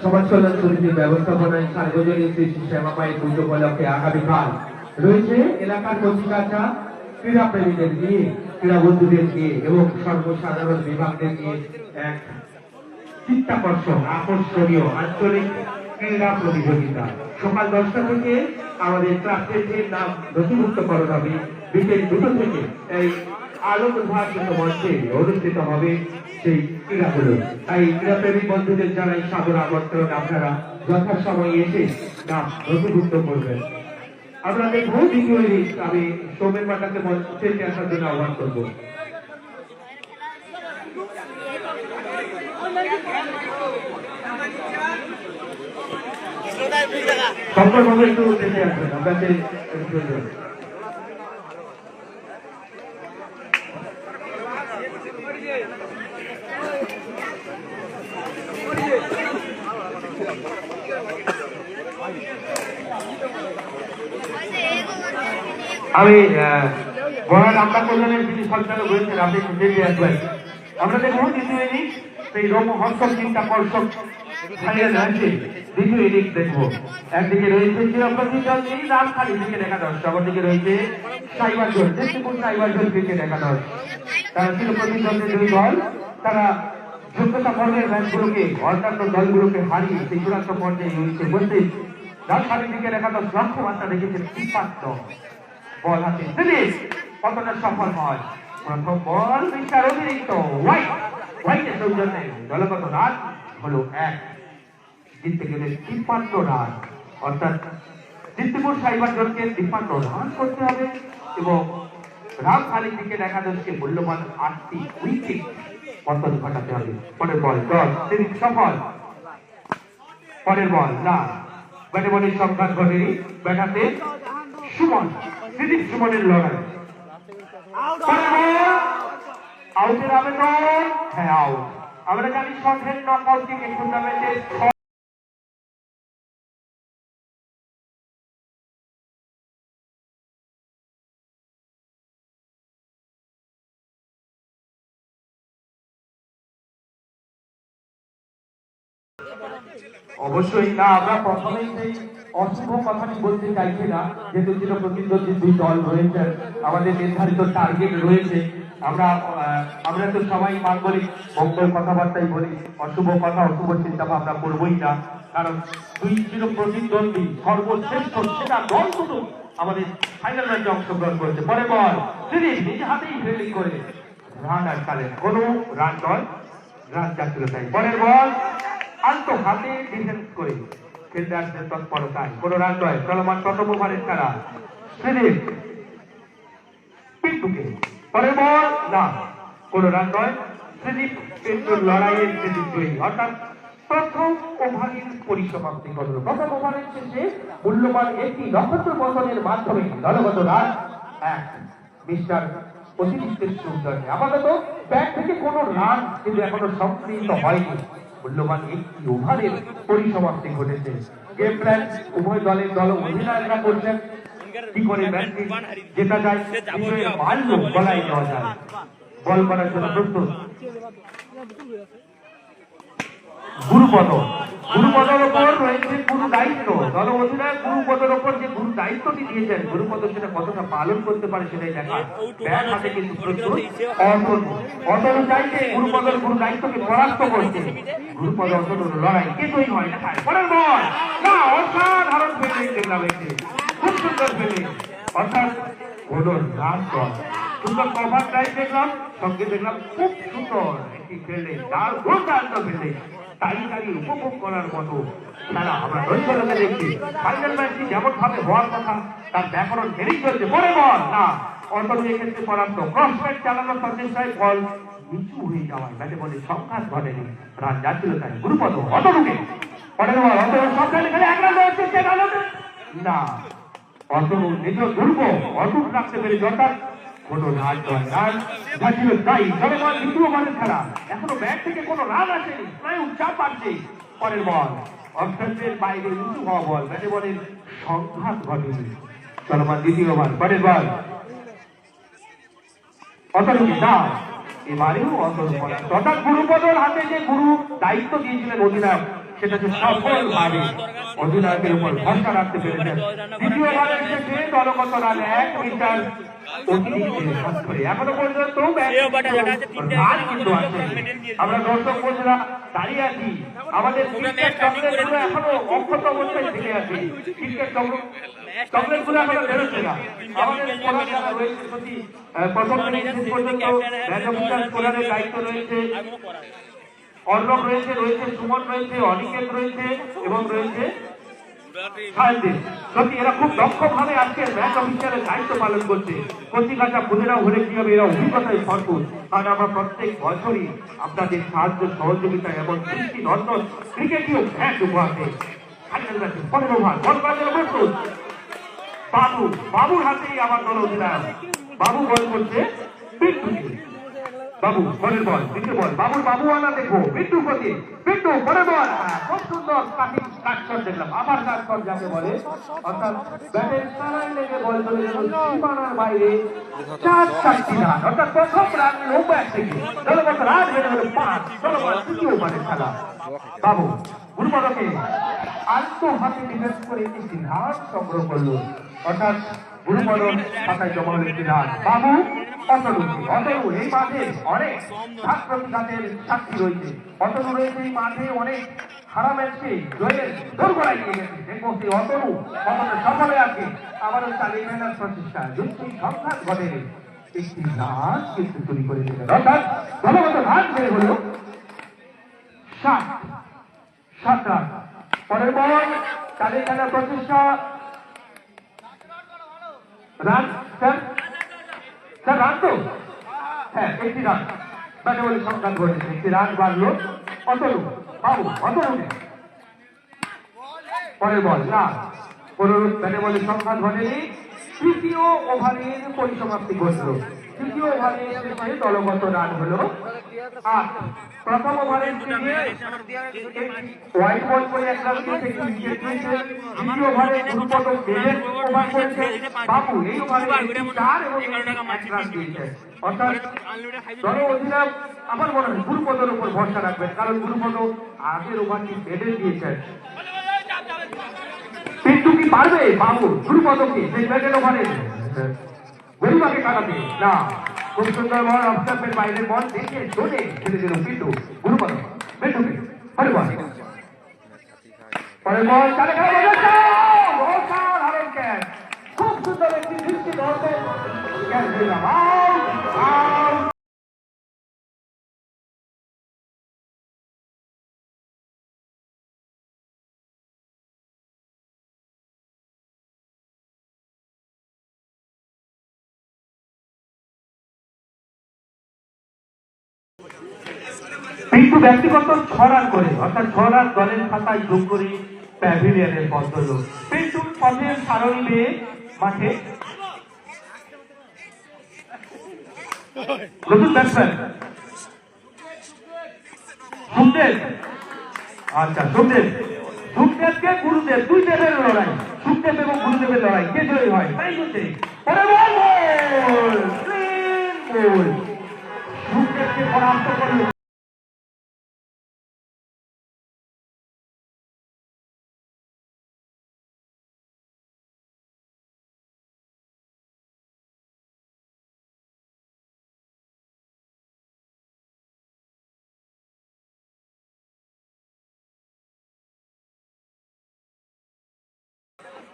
সমাজ কল্যাণ সমিতির ব্যবস্থাপনায় সার্বজনীন কৃষি সেবা পাই পুজো উপলক্ষে আগামীকাল রয়েছে এলাকার কচিকাঁচা ক্রীড়া প্রেমীদের নিয়ে, ক্রীড়া বন্ধুদের নিয়ে এবং সর্বসাধারণ বিভাগদের নিয়ে এক চিত্তাকর্ষক আকর্ষণীয় আঞ্চলিক ক্রীড়া প্রতিযোগিতা। সকাল 10টা থেকে আমাদের ক্লাবের নাম নথিভুক্তকরণ হবে। বিকেল 2টো থেকে এই আলোক উদ্ভাসিত মঞ্চে অনুষ্ঠিত হবে সেই ক্রীড়াগুলো। তাই ক্রীড়াপ্রেমী বন্ধুদের জানাই সাদর আমন্ত্রণ, আপনারা যথাসময়ে এসে নাম নথিভুক্ত করবেন। আমরা দেখবো দ্বিতীয় ইনিংস। আমি সৌমেন মাটাকে মঞ্চে আসার জন্য আহ্বান করবো। সকলভাবে একটু দেখে আসবেন আপনাদের। আমি বড় আমরা কল্যাণের যিনি সঞ্চালক রয়েছেন আপনি দেখে আসবেন। আমরা দেখবো দ্বিতীয় ইনিংস সেই রোমহর্ষক চিন্তাকর্ষক ফাইনাল ম্যাচে দ্বিতীয় ইনিংস দেখবো। একদিকে রয়েছে চিরপ্রতিদ্বন্দ্বী এই রাজখালী ক্রিকেট একাদশ, অপরদিকে রয়েছে cyber zone Deshpur cyber zone cricket একাদশ। তারা চিরপ্রতিদ্বন্দ্বী দুই দল, তারা যোগ্যতা পর্বের ম্যাচগুলোকে অন্যান্য দলগুলোকে হারিয়ে সেই চূড়ান্ত পর্যায়ে রয়েছে বলতে রাজখালী ক্রিকেট একাদশ লক্ষ্যমাত্রা রেখেছেন 53 বল হাতে ফিনিশ কতটা সফল হয়। প্রথম বল মিস্টার অতিরিক্ত হোয়াইটের সৌজন্যে দলগত রান হলো 1, জিততে গেলে 53 রান, অর্থাৎ জিতপুর সাইবার জোনকে 53 রান করতে হবে এবং রাজখালী ক্রিকেট একাদশকে মূল্যবান 8টি উইকেট পতন ঘটাতে হবে। পরের বল 10, তিনি সফল। পরের বল না, ব্যাটে বলের সংঘাত ঘটেনি, ব্যাটাতে সুমন, দিলীপ সুমনের লড়াই। আউটের আবেদন, হ্যাঁ আউট। আমরা জানি শর্টের নকআউট ক্রিকেট টুর্নামেন্টে অবশ্যই না। আমরা প্রথমেই সেই অশুভ কথাটি বলতে চাইছি না, যেহেতু চিরপ্রতিদ্বন্দ্বী দুই দল রয়েছে, আমাদের নির্ধারিত টার্গেট রয়েছে। আমরা তো সবাই মাঙ্গলিক মঙ্গল কথাবার্তাই বলি, অশুভ কথা অশুভ চিন্তা ভাবনা করবোই না, কারণ দুই চিরপ্রতিদ্বন্দ্বী সর্বশ্রেষ্ঠ সেটা দল শুধু আমাদের ফাইনাল ম্যাচে অংশগ্রহণ করেছে। পরে বল তিনি নিজে হাতেই ফিল্ডিং করে রান আটকালেন, কোনো রান নয়, রান যাচ্ছিল তাই। পরের বল আলতো হাতে ডিফেন্স করে ফিল্ডারদের তৎপরতায় কোনো রান নয়। চলমান প্রথম ওভারের খেলা সিরিজ পিন্টুকে। পরের বল না, কোনো রান নয়। সিরিজ পিন্টুর লড়াইয়ের সিরিজ জয়ী, অর্থাৎ প্রথম ওভারের পরিসমাপ্তি ঘটল। প্রথম ওভারের শেষে মূল্যবান একটি নক্ষত্র পতনের মাধ্যমে দলগত রান 1, মিস্টার অতিরিক্তের সৌজন্যে। আপাতত ব্যাট থেকে কোনো রান কিন্তু এখনো সম্পৃক্ত হয়নি। মূল্যবান একটি ওভারের পরিসমাপ্তি ঘটেছে। গেম প্ল্যান উভয় দলের দল অধিনায়করা করছেন কি করে ম্যাচটি জেতা যায়, মাল্য গলায় নেওয়া যায়। বল করার জন্য প্রস্তুত গুরুপদের ওপর রয়েছে গুরু দায়িত্ব। দল অধিনায়ক গুরুপদের ওপর যে গুরু দায়িত্বটি দিয়েছেন, গুরুপদ সেটা কতটা পালন করতে পারে সেটাই দেখা। ব্যাট হাতে কিন্তু প্রস্তুত অতনু চাইছে গুরুপদের গুরু দায়িত্বকে পরাস্ত করছে। গুরুপদ অতনুর লড়াই কে জয়ী হয় দেখায়। পরের বল না, অসাধারণ ফিল্ডিং দেখলাম, একটি খুব সুন্দর ফিল্ডিং, অর্থাৎ কোনো রান নয়, সুন্দর কভার ড্রাইভ দেখলাম, সঙ্গে দেখলাম খুব সুন্দর একটি ফিল্ডিং, তার দুর্দান্ত ফিল্ডিং, তাই উপভোগ করার মতো খেলা আমরা দৈশলকে দেখছি। ফাইনাল ম্যাচটি যেমন ভাবে হওয়ার কথা তার ব্যাকরণ মেনেই চলছে। পরে বল না, অন্তত এক্ষেত্রে পরাস্ত। ক্রস ব্যাট চালানোর প্রচেষ্টায় বল নিচু হয়ে যাওয়ায় ব্যাটে বলে সংঘাত ঘটেনি, রান যাচ্ছিল তাই। গুরুপদ অতনুকে। পরের বল অতনু সবখানে খেলে 1 রান হচ্ছে না, অতনু নিজ দুর্গ অটুট রাখতে পেরেছে, অর্থাৎ কোনো রান নয়, রান ঝাঁঝিল তাই জনগণ দ্বিতীয় বলের খেলা, এখনো ব্যাট থেকে কোনো রান আসেনি, স্নায়ু চাপ বাড়ছে। পরের বল অবস্থানের বাইরে উঁচু হওয়া বল, ব্যাটে বলের সংঘাত ঘটেনি। চলমান দ্বিতীয় বল, পরের বল অতনুকে দাও, এবারেও অতনু অর্থাৎ গুরুপদর হাতে যে গুরু দায়িত্ব দিয়েছিলেন অধিনায়ক, সেটা যে সফলভাবে অধিনায়কের উপর ভরসা রাখতে পেরেছেন। দ্বিতীয় বলের শেষে দলগত রান 1 মিটার অতিরিক্ত স্বাক্ষরে এখনো পর্যন্ত রান কিন্তু আছে। আমরা দর্শক বন্ধুরা দাঁড়িয়ে আছি, আমাদের ক্রিকেট চকলেটগুলো এখনো অক্ষত অবস্থায় থেকে আছে। ক্রিকেট চকলেটগুলো এখনো বেরোচ্ছে না। আমাদের খেলা যারা রয়েছে প্রতি প্রথম থেকে শেষ পর্যন্ত ম্যাচ অফিসার স্কোরারের দায়িত্ব রয়েছে, অর্ণব রয়েছে, রয়েছে সুমন রয়েছে, অনিকেত রয়েছে এবং রয়েছে সত্যি এরা খুব দক্ষভাবে আজকে ম্যাচ অফিসারের দায়িত্ব পালন করছে। কচিকাঁচা বুঝেরাও হলে কি হবে, এরা অভিজ্ঞতায় ভরপুর। কারণ আমরা প্রত্যেক বছরই আপনাদের সাহায্য সহযোগিতা এবং দৃষ্টি নন্দন ক্রিকেটীয় ম্যাচ উপহার দেয়। পনেরো ওভার বল করার জন্য প্রস্তুত বাবু, বাবুর হাতেই আমার দল অধিনায়ক। বাবু বল করছে বিট্টুকে, বাবু পরের বল, দ্বিতীয় বল বাবুর বাবু আনা দেখো বিট্টু প্রতি বিট্টু পরের বল, খুব সুন্দর কাটিং কাটশট দেখলাম, আবার কাটশট যাকে বলে, অর্থাৎ ব্যাটের সারাই লেগে বল চলে গেল সীমানার বাইরে। 4 রান, অর্থাৎ প্রথম রান লো ব্যাট থেকে দলগত রান বেড়ে হলো 5। দলগত তৃতীয় ওভারের খেলা। বাবু গুরুপদকে আলতো হাতে ডিফেন্স করে একটি রান সংগ্রহ করলো, অর্থাৎ গুরুপদর খাতায় জমা হলো একটি রান। বাবু অতনু, অতনু এই মাঠে অনেক ঘাত প্রতিঘাতের সাক্ষী রয়েছে। অতনু রয়েছে এই মাঠে অনেক খারাপ ম্যাচকে জয়ের দোরগোড়ায় নিয়ে গেছে। দেখবো সেই অতনু কতটা সফলে আছে, আবারও চালিয়ে নেওয়ার প্রচেষ্টা, যদি সেই সংঘাত ঘটে একটি রান কিন্তু চুরি করে দিলেন, অর্থাৎ দলগত রান বেড়ে হলো 7 রান। পরের বল চালিয়ে খেলার প্রচেষ্টা, রান স্যার, স্যার রান তো, হ্যাঁ একটি রান, ব্যাটে বলে সংঘাত ঘটেছে, একটি রান বাড়লো অতনু। বাবু অতনুকে পরের বল না, পুনরুৎ ব্যাটে বলে সংঘাত ঘটেনি। তৃতীয় ওভারের পরিসমাপ্তি ঘটল। তৃতীয় ওভারের শেষে দলগত রান হলো 8। প্রথম ওভারের হোয়াইট বল করে 1 রান দিয়েছে, উইকেট নিয়েছে। দ্বিতীয় ওভারে গুরুপদ বেলের ওভার করেছে, বাবু এই ওভারে 4 এবং 1 রান দিয়েছে। অর্থাৎ দল অধিনায়ক আমার মনে হয় গুরুপদর উপর ভরসা রাখবেন, কারণ গুরুপদ আগের ওভারটি বেলে দিয়েছেন। কিন্তু কি পারবে বাবু গুরুপদকে সেই ব্যাটের ওভারে গরিবাকে কাটাতে? না, খুব সুন্দর বল, অবস্থানের বাইরের বল দেখে জোরে ছেড়ে দিল পিন্টু। গুরুপদ পিন্টুকে পরের বল, পরের বল চালে খেলা অসাধারণ ক্যাচ, খুব সুন্দর একটি দৃষ্টি ধরবে ক্যাচ দিলাম, আউট আউট। পিন্টু ব্যক্তিগত 6 রান করে, অর্থাৎ 6 রান দলের খাতায় যোগ করে প্যাভিলিয়নের পথ ধরল। পিন্টুর পথের সারণী বেয়ে মাঠে নতুন ব্যাটসম্যান সুখদেব, আচ্ছা সুখদেব, সুখদেবকে গুরুদেব, দুই দেবের লড়াই, সুখদেব এবং গুরুদেবের লড়াই, কে জয়ী হয় তাই হচ্ছে। সুখদেবকে পরাস্ত করল।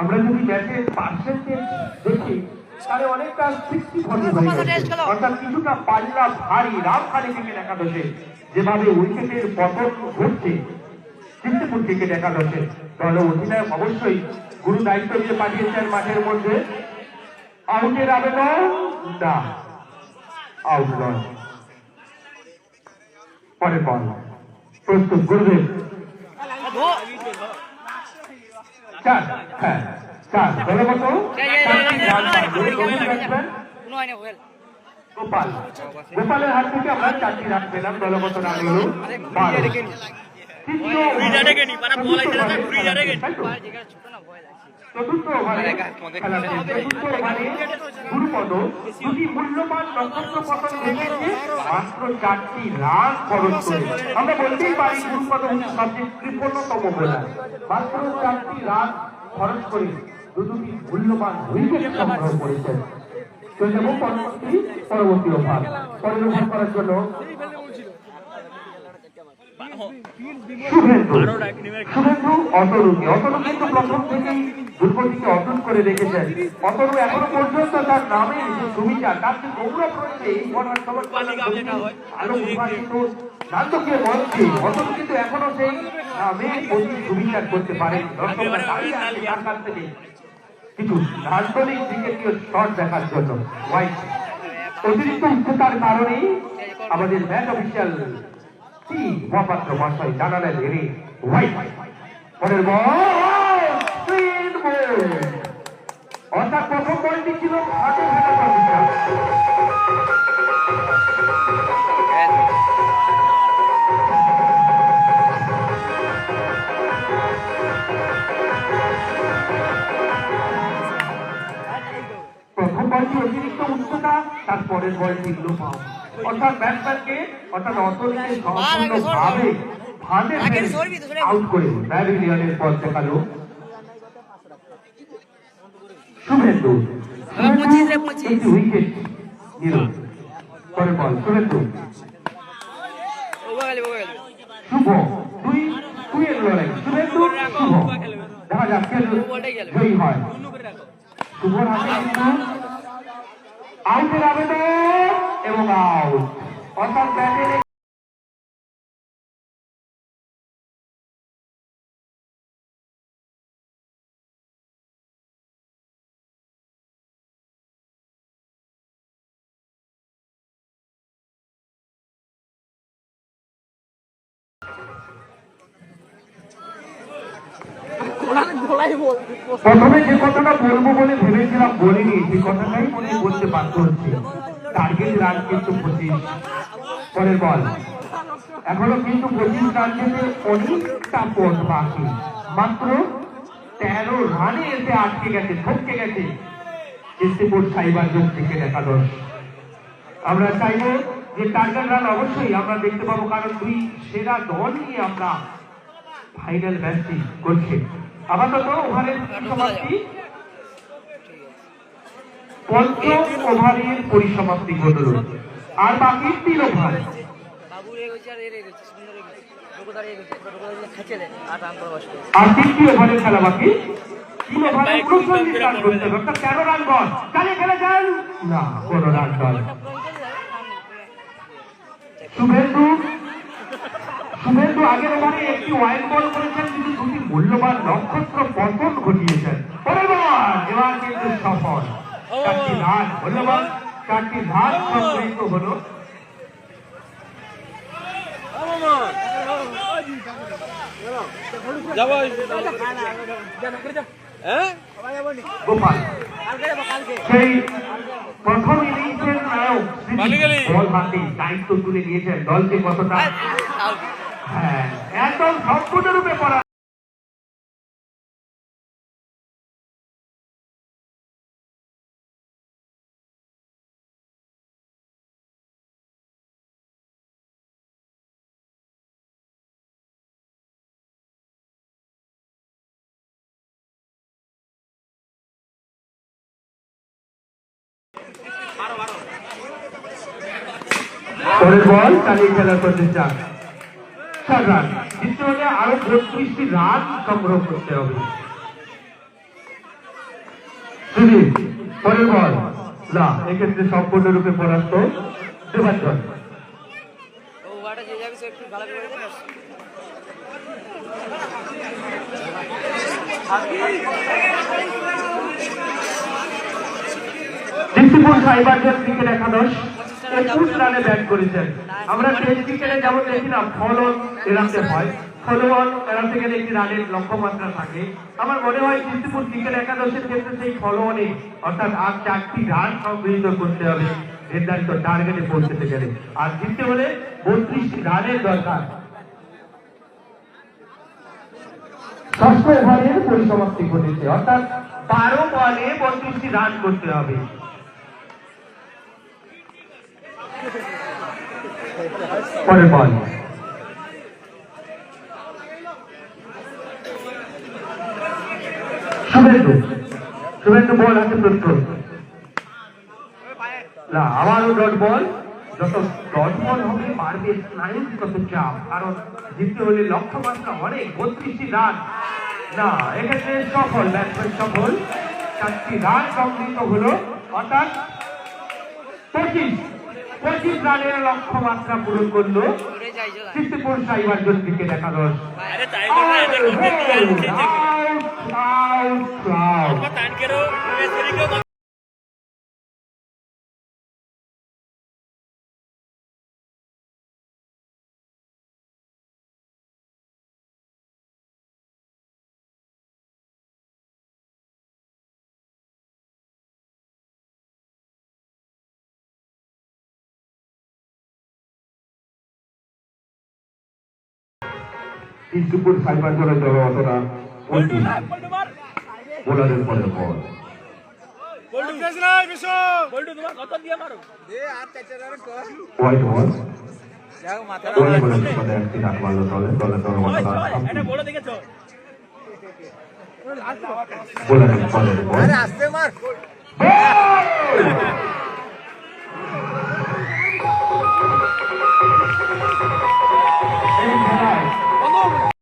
আমরা যদি ম্যাচের পার্সেন্টেজ দেখি তাহলে অনেকটা 60-40 হয়ে গেছে, অর্থাৎ কিছুটা পাল্লা ভারী। রামখালি ক্রিকেট একাদশে যেভাবে উইকেটের পতন ঘটছে, কৃষ্ণপুর ক্রিকেট একাদশে দল অধিনায়ক অবশ্যই গুরু দায়িত্ব দিয়ে পাঠিয়েছেন মাঠের মধ্যে। আউটের আবেদন না, আউট নয়। পরের বল প্রস্তুত গুরুদেব, 4, হ্যাঁ 4 দলগত গোপাল, গোপালের হাত থেকে আমরা 4টি রান পেলাম, দলগত রান হলো 12। তৃতীয় চতুর্থ ওভারে খেলা চলছে। চতুর্থ ওভারে গুরুপদ দুটি মূল্যবান নক্ষত্র পতন ঘটিয়েছে মাত্র 4টি রান খরচ করে। আমরা বলতেই পারি গুরুপদ হচ্ছে সবচেয়ে কৃপণতম বোলার। মাত্র 4টি রান খরচ করে দুটি মূল্যবান উইকেট সংগ্রহ করেছেন। চলে যাব পরবর্তী ওভার। পরের ওভার করার জন্য শুভেন্দু অতনু কিন্তু প্রথম থেকেই দুর্গটিকে অটুট করে রেখেছেন। অতনু এখনো পর্যন্ত তার নামে যে সুবিধা, তার যে গৌরব রয়েছে এই আলো উদ্ভাসিত নাটকীয় মঞ্চে, অতনু কিন্তু এখনো সেই নামে সুবিধা করতে পারেন। দর্শকরা দাঁড়িয়ে আছে তার কাছ থেকে কিছু নান্দনিক ক্রিকেটীয় শট দেখার জন্য। হোয়াইট অতিরিক্ত উচ্চতার কারণে আমাদের ম্যাচ অফিসিয়াল মহাপাত্র মহাশয় জানালেন হেরে হোয়াইট। পরের বল অর্থাৎ প্রথম বলটি ছিল হাতে ফেলা কন্ডিশন। প্রথম বলটি অতিরিক্ত উচ্চতা, তারপরের বলটি লো পাও, অর্থাৎ ব্যাটসম্যানকে অর্থাৎ অতনুকে সম্পূর্ণভাবে ফাঁদে আউট করে প্যাভিলিয়নের পথ দেখালো শুভেন্দু। উইকেট নিল। পরের বল শুভেন্দু, শুভ দুইয়ের লড়াই, শুভেন্দু শুভ, দেখা যাক কে জয়ী হয়। শুভর হাতে কিন্তু আউটের আবেদন এবং আউট, অর্থাৎ ব্যাটে প্রথমে যে কথাটা বলবো বলে ভেবেছিলাম বলিনি, সেই কথাটাই মনে বলতে বাধ্য হচ্ছে। টার্গেট রান কিন্তু 25। পরের বল, এখনো কিন্তু 25 রান যেতে অনেকটা পথ বাকি। মাত্র 13 রানে এসে আটকে গেছে, থমকে গেছে কৃষ্ণপুর সাইবার জোন থেকে একাদশ। আমরা চাইবো যে টার্গেট রান অবশ্যই আমরা দেখতে পাবো, কারণ দুই সেরা দল নিয়ে আমরা ফাইনাল ম্যাচটি করছি। আপাতত ওভারের সমাপ্তি, পঞ্চম ওভারের পরিসমাপ্তি ঘটল, আর বাকি 3 ওভার। আর 3টি ওভারের খেলা বাকি। 3 ওভারে 39 রান করতে হবে, অর্থাৎ 13 রান বল। চালিয়ে খেলে যান না, কোনো রান বল। শুভেন্দু আগের ওভারে একটি ওয়াইড বল করেছেন, কিন্তু দুটি মূল্যবান নক্ষত্র পতন ঘটিয়েছেন। পরের বল এবার কিন্তু সফল, 4টি রান মূল্যবান, 4টি রান সংগৃহীত হল। গোপাল সেই প্রথম ইনিংসের নায়ক বল হাতে দায়িত্ব তুলে নিয়েছেন, দলকে কতটা একদম সম্পূর্ণরূপে পড়া। পরের বল চালিয়ে খেলার প্রচেষ্টা, 4 রান জিততে হলে আরো 32টি রান সংগ্রহ করতে হবে। পরের বল না, এক্ষেত্রে সম্পূর্ণরূপে পরাস্ত Debanjan. Krishnapur cyber zone cricket একাদশ 21 রানে ব্যাট করেছেন। আমরা টেস্ট ক্রিকেটে যেমন দেখছিলাম ফলন এরাতে হয়, ফলোয়ান এরাতে গেলে একটি রানের লক্ষ্যমাত্রা থাকে। আমার মনে হয় কৃষ্ণপুর ক্রিকেট একাদশের ক্ষেত্রে সেই ফলোয়ানে অর্থাৎ আর 4টি রান সংগৃহীত করতে হবে নির্ধারিত টার্গেটে পৌঁছতে গেলে। আর জিততে হলে 32টি রানের দরকার। ষষ্ঠ ওভারের পরিসমাপ্তি ঘটেছে, অর্থাৎ 12 বলে 32টি রান করতে হবে। পরের বল শুভেন্দু বল হাতে প্রস্তুত না, আবারও ডট বল। যত ডট বল হবে বাড়বে স্নায়ুর তত চাপ, কারণ জিততে হলে লক্ষ্যমাত্রা অনেক, 32টি রান। না, এক্ষেত্রে সফল, ব্যাটসম্যান সফল, 4টি রান সংগৃহীত হলো, অর্থাৎ 25 রানের লক্ষ্যমাত্রা পূরণ করলো কৃষ্ণপুর সাইবার জোনকে একাদশ। কৃষ্ণপুর সাইবার জোনের দল অতটা বোলারের পরের বল হোয়াইট বল। একটি ডাক মারল দলের বোলারের পরের বল।